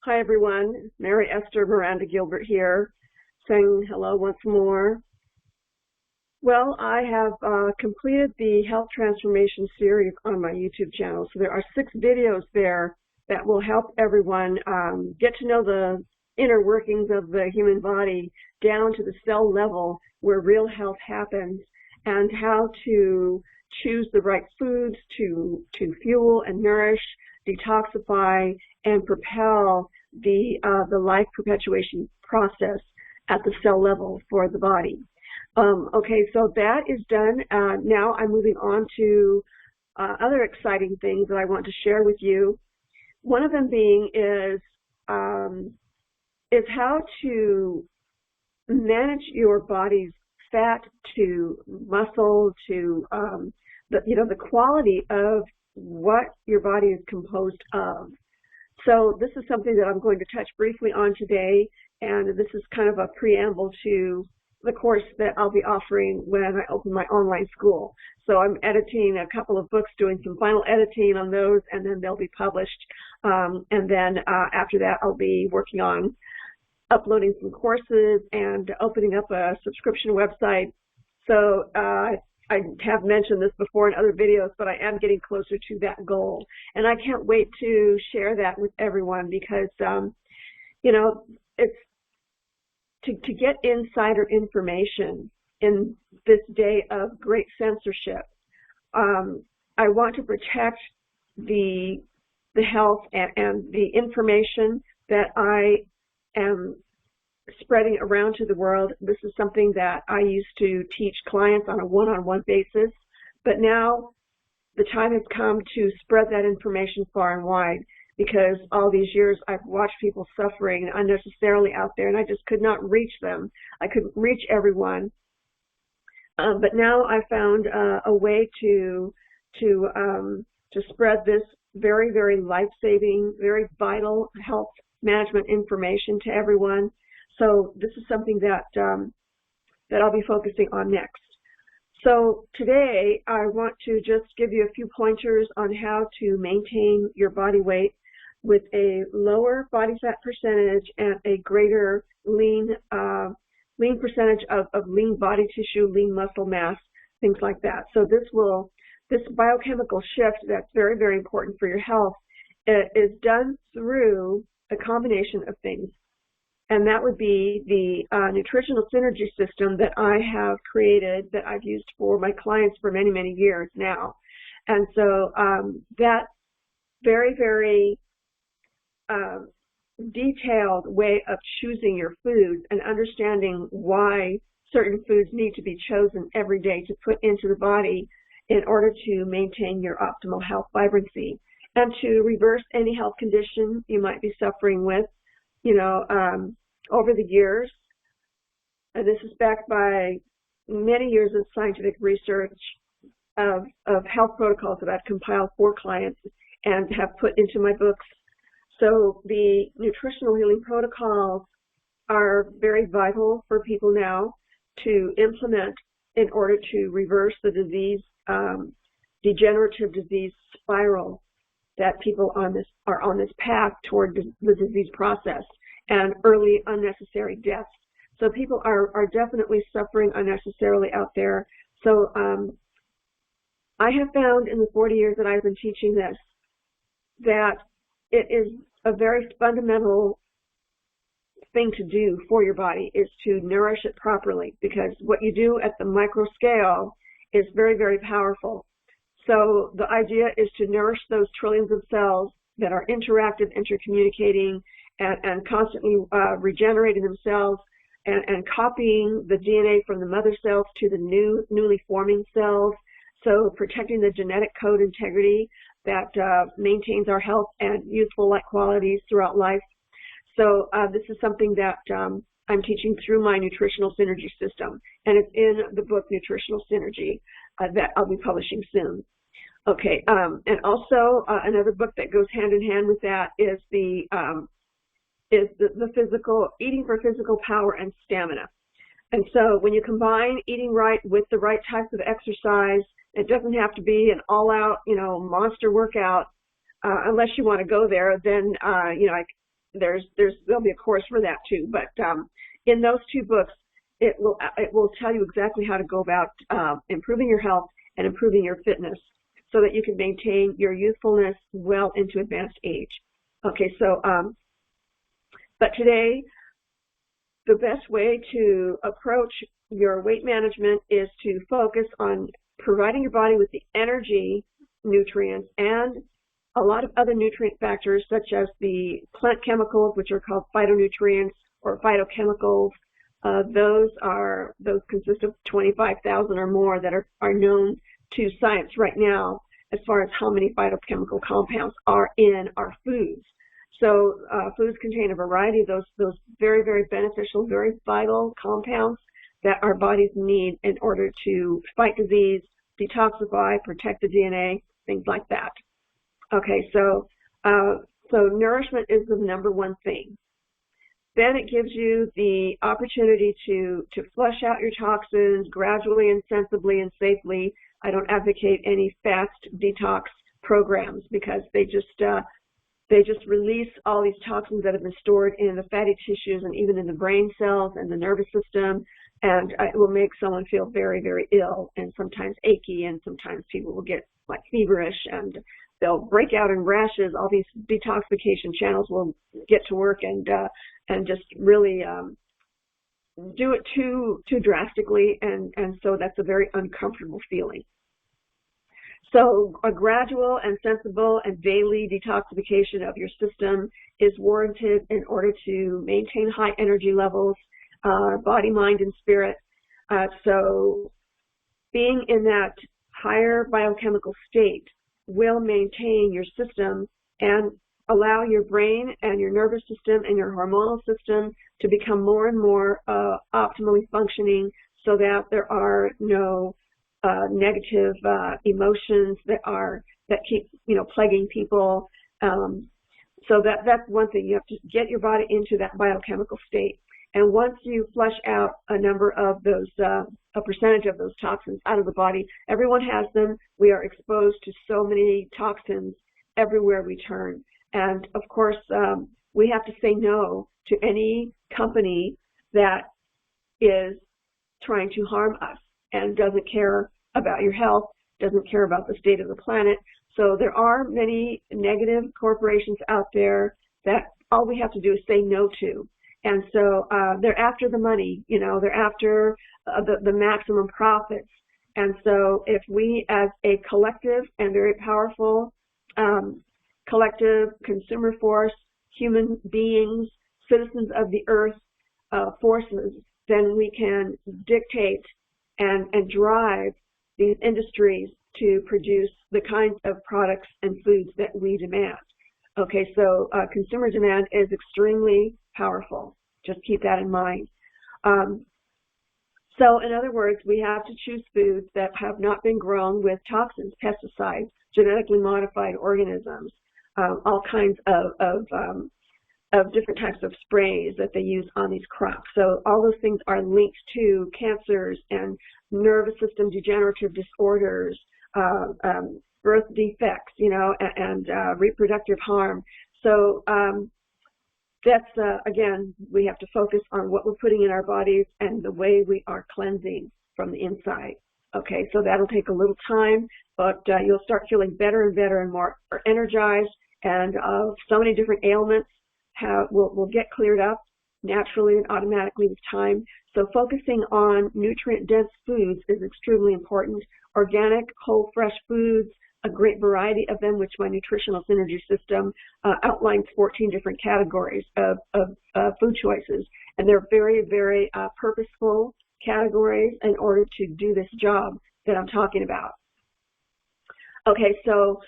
Hi everyone, Mary Esther Miranda Gilbert here, saying hello once more. Well, I have completed the Health Transformation series on my YouTube channel. So there are 6 videos there that will help everyone get to know the inner workings of the human body down to the cell level where real health happens, and how to choose the right foods to fuel and nourish, detoxify, and propel the life perpetuation process at the cell level for the body. Okay, so that is done. Now I'm moving on to other exciting things that I want to share with you. One of them being is how to manage your body's fat to muscle to the quality of what your body is composed of. So this is something that I'm going to touch briefly on today, and this is kind of a preamble to the course that I'll be offering when I open my online school. So I'm editing a couple of books, doing some final editing on those, and then they'll be published. And then after that, I'll be working on uploading some courses and opening up a subscription website. So I have mentioned this before in other videos, but I am getting closer to that goal. And I can't wait to share that with everyone because, it's to get insider information in this day of great censorship. I want to protect the health and the information that I am spreading around to the world. This is something that I used to teach clients on a one-on-one basis, but now the time has come to spread that information far and wide, because all these years I've watched people suffering unnecessarily out there, and I just could not reach them. I couldn't reach everyone. But now I found a way to spread this very, very life-saving, very vital health management information to everyone. So this is something that I'll be focusing on next. So today I want to just give you a few pointers on how to maintain your body weight with a lower body fat percentage and a greater lean percentage of lean body tissue, lean muscle mass, things like that. So this biochemical shift that's very, very important for your health is done through a combination of things. And that would be the Nutritional Synergy System that I have created, that I've used for my clients for many, many years now. And so that very, very detailed way of choosing your foods and understanding why certain foods need to be chosen every day to put into the body in order to maintain your optimal health vibrancy and to reverse any health condition you might be suffering with, over the years. And this is backed by many years of scientific research of health protocols that I've compiled for clients and have put into my books. So the nutritional healing protocols are very vital for people now to implement in order to reverse the disease, degenerative disease spiral that people are on this path toward the disease process and early unnecessary deaths. So people are definitely suffering unnecessarily out there. So I have found in the 40 years that I've been teaching this that it is a very fundamental thing to do for your body is to nourish it properly, because what you do at the micro scale is very, very powerful. So the idea is to nourish those trillions of cells that are interactive, intercommunicating, and constantly regenerating themselves and copying the DNA from the mother cells to the newly forming cells. So protecting the genetic code integrity that maintains our health and youthful-like qualities throughout life. So this is something that I'm teaching through my Nutritional Synergy System, and it's in the book Nutritional Synergy that I'll be publishing soon. Okay, and also another book that goes hand in hand with that is the physical, eating for physical power and stamina. And so when you combine eating right with the right types of exercise, it doesn't have to be an all-out, monster workout, unless you want to go there. Then, there'll be a course for that too. But in those two books, it will tell you exactly how to go about improving your health and improving your fitness so that you can maintain your youthfulness well into advanced age. Okay, so but today, the best way to approach your weight management is to focus on providing your body with the energy, nutrients, and a lot of other nutrient factors such as the plant chemicals, which are called phytonutrients or phytochemicals. Those consist of 25,000 or more that are known to science right now as far as how many phytochemical compounds are in our foods. So foods contain a variety of those very, very beneficial, very vital compounds that our bodies need in order to fight disease, detoxify, protect the DNA, things like that. Okay, so nourishment is the number one thing. Then it gives you the opportunity to flush out your toxins gradually and sensibly and safely. I don't advocate any fast detox programs because they just release all these toxins that have been stored in the fatty tissues and even in the brain cells and the nervous system, and it will make someone feel very, very ill and sometimes achy, and sometimes people will get like feverish and they'll break out in rashes. All these detoxification channels will get to work and just really do it too drastically, and so that's a very uncomfortable feeling. So a gradual and sensible and daily detoxification of your system is warranted in order to maintain high energy levels, body, mind, and spirit. So being in that higher biochemical state will maintain your system and allow your brain and your nervous system and your hormonal system to become more and more optimally functioning so that there are no negative emotions that keep plaguing people. So that's one thing. You have to get your body into that biochemical state. And once you flush out a number of those, a percentage of those toxins out of the body, everyone has them. We are exposed to so many toxins everywhere we turn. And of course, we have to say no to any company that is trying to harm us and doesn't care about your health, doesn't care about the state of the planet. So there are many negative corporations out there that all we have to do is say no to. And so they're after the money, they're after the maximum profits. And so if we as a collective and very powerful collective consumer force, human beings, citizens of the earth forces, then we can dictate and drive these industries to produce the kinds of products and foods that we demand. Okay, so consumer demand is extremely powerful. Just keep that in mind. So in other words, we have to choose foods that have not been grown with toxins, pesticides, genetically modified organisms, all kinds of different types of sprays that they use on these crops. So all those things are linked to cancers and nervous system degenerative disorders, birth defects, and reproductive harm. So that's, again, we have to focus on what we're putting in our bodies and the way we are cleansing from the inside. Okay, so that'll take a little time, but you'll start feeling better and better and more energized, and so many different ailments will get cleared up naturally and automatically with time. So focusing on nutrient-dense foods is extremely important. Organic, whole, fresh foods, a great variety of them, which my Nutritional Synergy System outlines 14 different categories of food choices. And they're very, very purposeful categories in order to do this job that I'm talking about. Okay, so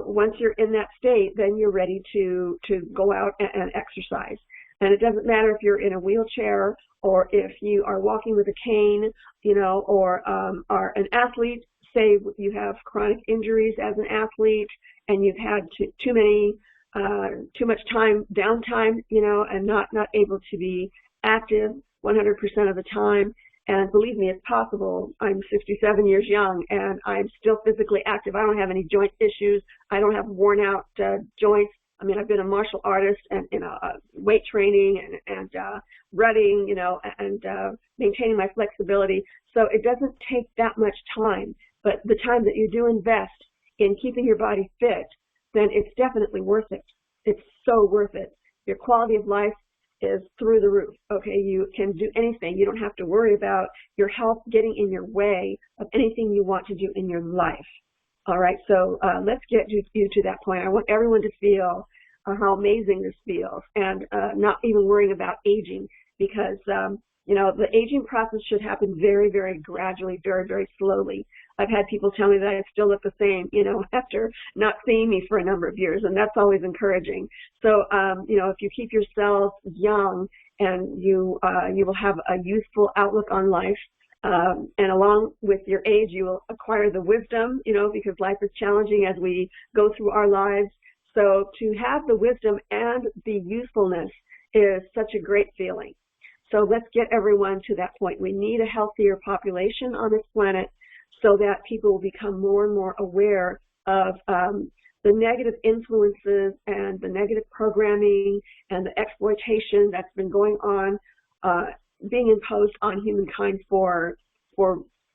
once you're in that state, then you're ready to go out and exercise. And it doesn't matter if you're in a wheelchair or if you are walking with a cane, or are an athlete. Say you have chronic injuries as an athlete and you've had too much downtime, and not able to be active 100% of the time. And believe me, it's possible. I'm 67 years young and I'm still physically active. I don't have any joint issues. I don't have worn out joints. I mean, I've been a martial artist and weight training and running, and maintaining my flexibility. So it doesn't take that much time, but the time that you do invest in keeping your body fit, then it's definitely worth it. It's so worth it. Your quality of life is through the roof. Okay, you can do anything. You don't have to worry about your health getting in your way of anything you want to do in your life. All right, so let's get you to that point. I want everyone to feel how amazing this feels, and not even worrying about aging, because the aging process should happen very, very gradually, very, very slowly. I've had people tell me that I still look the same, after not seeing me for a number of years, and that's always encouraging. So, if you keep yourself young, and you will have a youthful outlook on life, and along with your age, you will acquire the wisdom, because life is challenging as we go through our lives. So to have the wisdom and the youthfulness is such a great feeling. So let's get everyone to that point. We need a healthier population on this planet so that people will become more and more aware of the negative influences and the negative programming and the exploitation that's been going on, being imposed on humankind for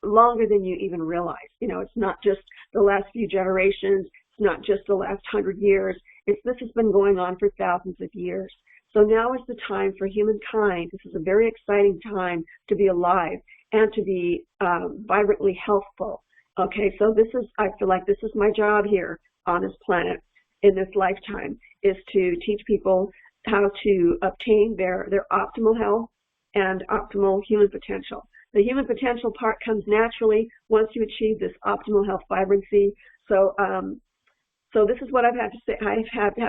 longer than you even realize. It's not just the last few generations. It's not just the last 100 years. This has been going on for thousands of years. So now is the time for humankind. This is a very exciting time to be alive and to be vibrantly healthful. Okay, so I feel like this is my job here on this planet in this lifetime, is to teach people how to obtain their optimal health and optimal human potential. The human potential part comes naturally once you achieve this optimal health vibrancy. So this is what I have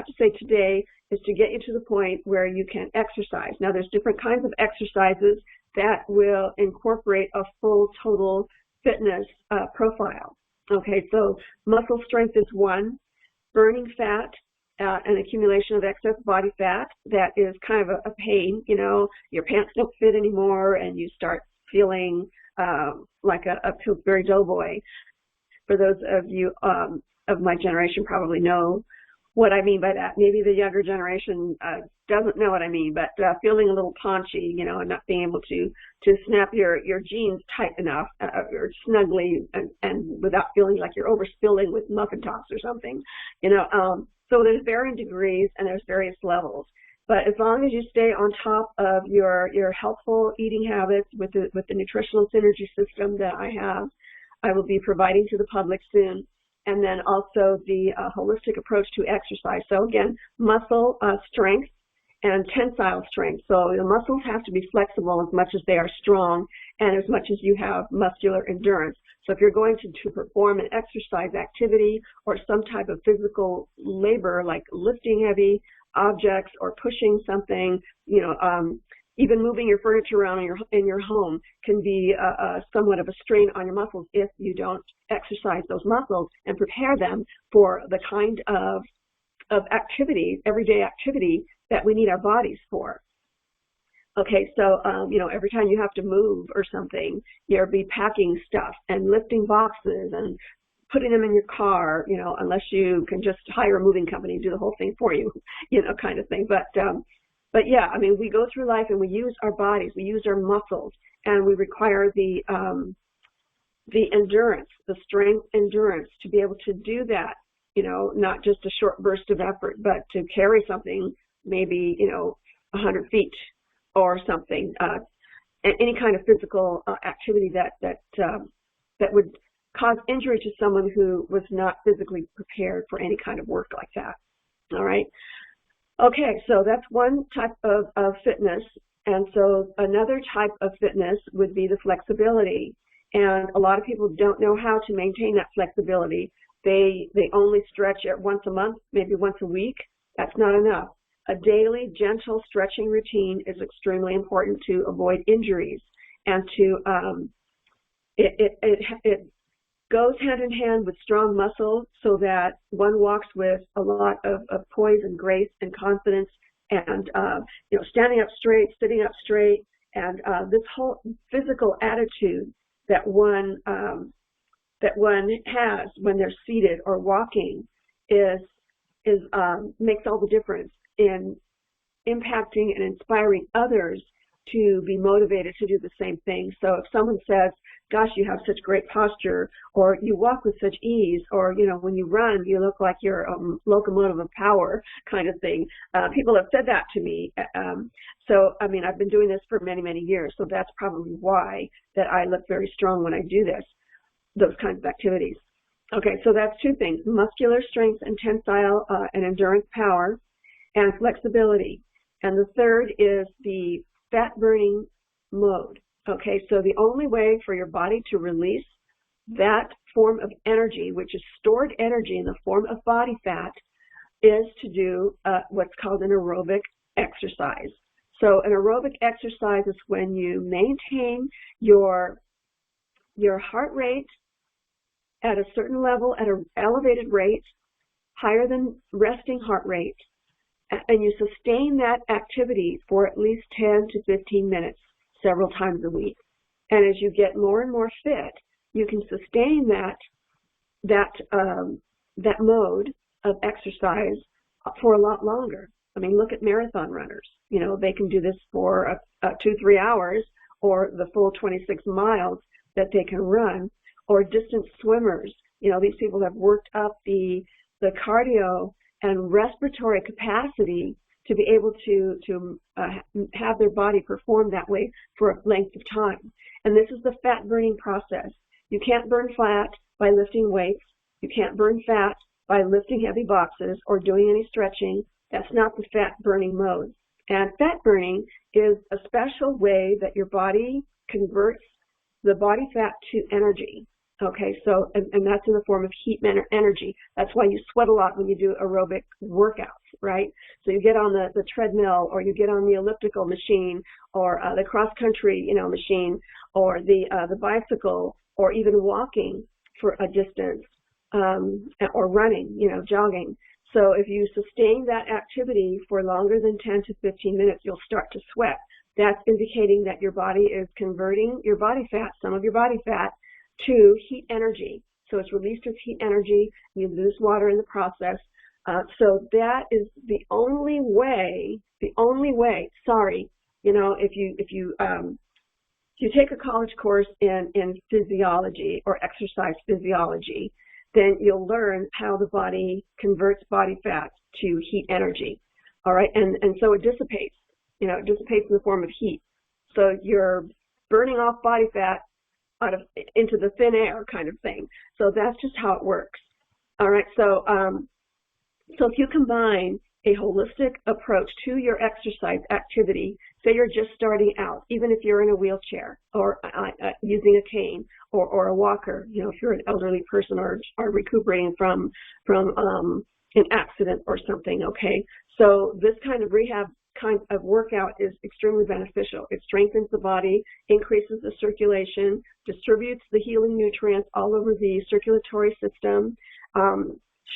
to say today, is to get you to the point where you can exercise. Now, there's different kinds of exercises that will incorporate a full total fitness profile. Okay, so muscle strength is one, burning fat, an accumulation of excess body fat that is kind of a pain. Your pants don't fit anymore, and you start feeling like a Pillsbury Doughboy. For those of you of my generation probably know what I mean by that. Maybe the younger generation doesn't know what I mean, but feeling a little paunchy, and not being able to snap your jeans tight enough or snugly and without feeling like you're overspilling with muffin tops or something, So there's varying degrees and there's various levels. But as long as you stay on top of your healthful eating habits with the Nutritional Synergy System that I will be providing to the public soon, and then also the holistic approach to exercise. So again, muscle strength and tensile strength. So the muscles have to be flexible as much as they are strong and as much as you have muscular endurance. So if you're going to perform an exercise activity or some type of physical labor like lifting heavy objects or pushing something, even moving your furniture around in your home can be somewhat of a strain on your muscles if you don't exercise those muscles and prepare them for the kind of activity, everyday activity that we need our bodies for. Okay, so, every time you have to move or something, you'll be packing stuff and lifting boxes and putting them in your car, unless you can just hire a moving company and do the whole thing for you, kind of thing. But yeah, we go through life and we use our bodies, we use our muscles, and we require the endurance, the strength endurance to be able to do that, not just a short burst of effort, but to carry something maybe, 100 feet or something, any kind of physical activity that would cause injury to someone who was not physically prepared for any kind of work like that. All right. Okay, so that's one type of fitness. And so another type of fitness would be the flexibility. And a lot of people don't know how to maintain that flexibility. They only stretch it once a month, maybe once a week. That's not enough. A daily, gentle stretching routine is extremely important to avoid injuries, and to it goes hand in hand with strong muscle, so that one walks with a lot of poise and grace and confidence, and standing up straight, sitting up straight, and this whole physical attitude that one has when they're seated or walking is makes all the difference in impacting and inspiring others to be motivated to do the same thing. So if someone says, gosh, you have such great posture, or you walk with such ease, or, you know, when you run, you look like you're a locomotive of power kind of thing. People have said that to me. So, I mean, I've been doing this for many, many years, so that's probably why that I look very strong when I do those kinds of activities. Okay, so that's two things: muscular strength and tensile and endurance power, and flexibility. And the third is the fat burning mode. Okay, so the only way for your body to release that form of energy, which is stored energy in the form of body fat, is to do what's called an aerobic exercise. So an aerobic exercise is when you maintain your heart rate at a certain level, at an elevated rate, higher than resting heart rate, and you sustain that activity for at least 10 to 15 minutes several times a week. And as you get more and more fit, you can sustain that mode of exercise for a lot longer. I mean, look at marathon runners. You know, they can do this for 2-3 hours, or the full 26 miles that they can run, or distance swimmers. You know, these people have worked up the cardio and respiratory capacity to be able to have their body perform that way for a length of time. And this is the fat burning process. You can't burn fat by lifting weights. You can't burn fat by lifting heavy boxes or doing any stretching. That's not the fat burning mode. And fat burning is a special way that your body converts the body fat to energy. Okay, so, and that's in the form of heat energy. That's why you sweat a lot when you do aerobic workouts, right? So you get on the treadmill, or you get on the elliptical machine, or the cross-country, you know, machine, or the bicycle, or even walking for a distance, or running, you know, jogging. So if you sustain that activity for longer than 10 to 15 minutes, you'll start to sweat. That's indicating that your body is converting your body fat, some of your body fat, to heat energy. So it's released as heat energy. You lose water in the process. So that is the only way, sorry, you know, if you take a college course in physiology or exercise physiology, then you'll learn how the body converts body fat to heat energy. All right, and so it dissipates, you know, it dissipates in the form of heat. So you're burning off body fat into the thin air kind of thing. So that's just how it works. All right, so if you combine a holistic approach to your exercise activity, say you're just starting out, even if you're in a wheelchair or using a cane or a walker, you know, if you're an elderly person or recuperating from an accident or something, okay? So this kind of rehab kind of workout is extremely beneficial. It strengthens the body, increases the circulation, distributes the healing nutrients all over the circulatory system,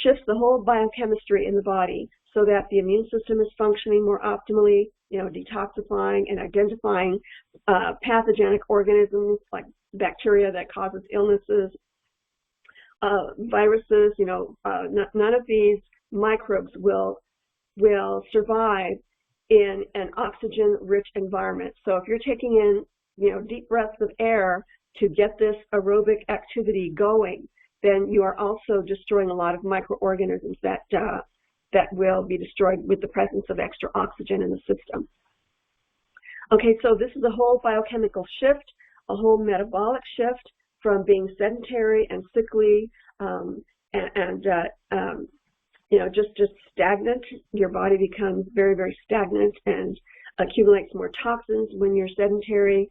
shifts the whole biochemistry in the body so that the immune system is functioning more optimally, you know, detoxifying and identifying pathogenic organisms like bacteria that causes illnesses, viruses, you know, none of these microbes will survive in an oxygen-rich environment. So if you're taking in, you know, deep breaths of air to get this aerobic activity going, then you are also destroying a lot of microorganisms that will be destroyed with the presence of extra oxygen in the system. Okay, so this is a whole biochemical shift, a whole metabolic shift from being sedentary and sickly you know, just stagnant. Your body becomes very, very stagnant and accumulates more toxins when you're sedentary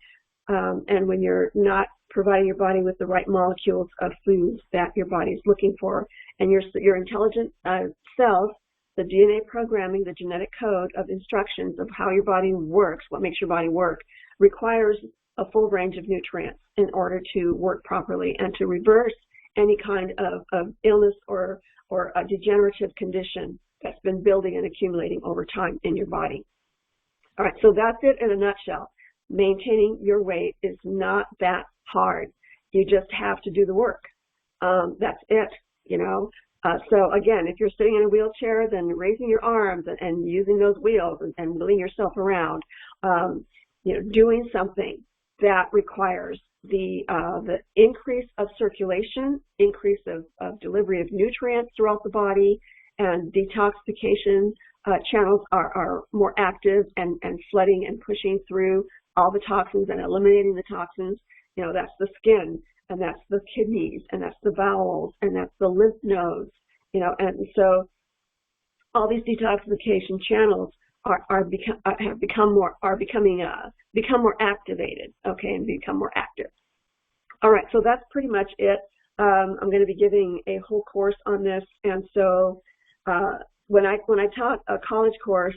and when you're not providing your body with the right molecules of foods that your body is looking for. And your intelligent self, the DNA programming, the genetic code of instructions of how your body works, what makes your body work, requires a full range of nutrients in order to work properly and to reverse any kind of illness or a degenerative condition that's been building and accumulating over time in your body. All right, so that's it in a nutshell. Maintaining your weight is not that hard. You just have to do the work. That's it, you know. So again, if you're sitting in a wheelchair, then raising your arms and using those wheels and wheeling yourself around, doing something that requires the increase of circulation, increase of delivery of nutrients throughout the body, and detoxification channels are more active and flooding and pushing through all the toxins and eliminating the toxins. That's the skin, and that's the kidneys, and that's the bowels, and that's the lymph nodes, and so all these detoxification channels become more activated, okay, and become more active. All right, so that's pretty much it. I'm going to be giving a whole course on this, and so when I taught a college course,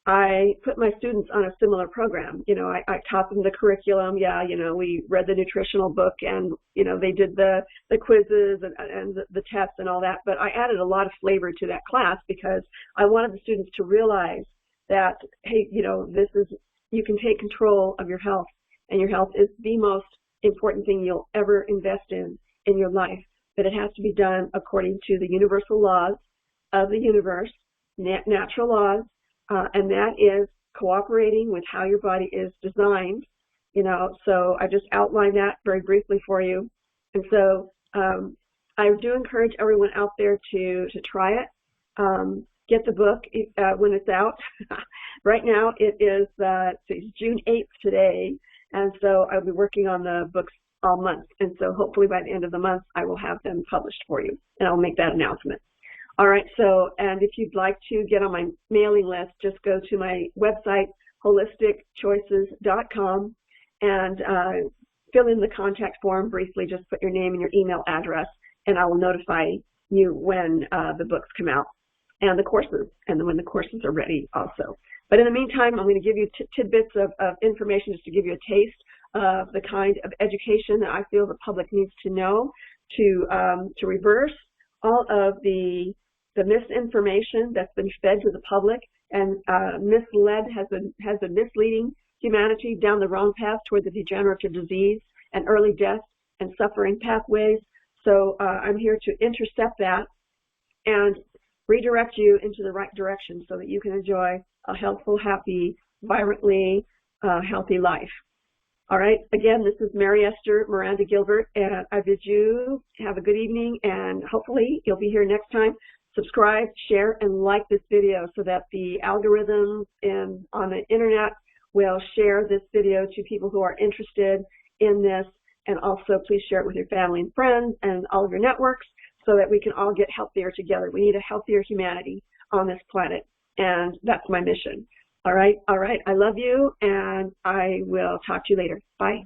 I put my students on a similar program. I taught them the curriculum. Yeah, we read the nutritional book, and they did the quizzes and the tests and all that. But I added a lot of flavor to that class because I wanted the students to realize that, hey, you can take control of your health, and your health is the most important thing you'll ever invest in your life. But it has to be done according to the universal laws of the universe, natural laws. And that is cooperating with how your body is designed, so I just outlined that very briefly for you. And so I do encourage everyone out there to try it. Get the book when it's out. Right now it's June 8th today, and so I'll be working on the books all month. And so hopefully by the end of the month I will have them published for you, and I'll make that announcement. All right, and if you'd like to get on my mailing list, just go to my website, holisticchoices.com, and fill in the contact form briefly. Just put your name and your email address, and I will notify you when the books come out and the courses, and then when the courses are ready also. But in the meantime, I'm going to give you tidbits of information just to give you a taste of the kind of education that I feel the public needs to know to reverse all of the misinformation that's been fed to the public and has been misleading humanity down the wrong path toward the degenerative disease and early death and suffering pathways. So I'm here to intercept that and redirect you into the right direction so that you can enjoy a healthful, happy, vibrantly healthy life. All right, again, this is Mary Esther Miranda Gilbert, and I bid you have a good evening, and hopefully you'll be here next time. Subscribe, share, and like this video so that the algorithms on the internet will share this video to people who are interested in this. And also please share it with your family and friends and all of your networks so that we can all get healthier together. We need a healthier humanity on this planet, and that's my mission. All right. I love you, and I will talk to you later. Bye.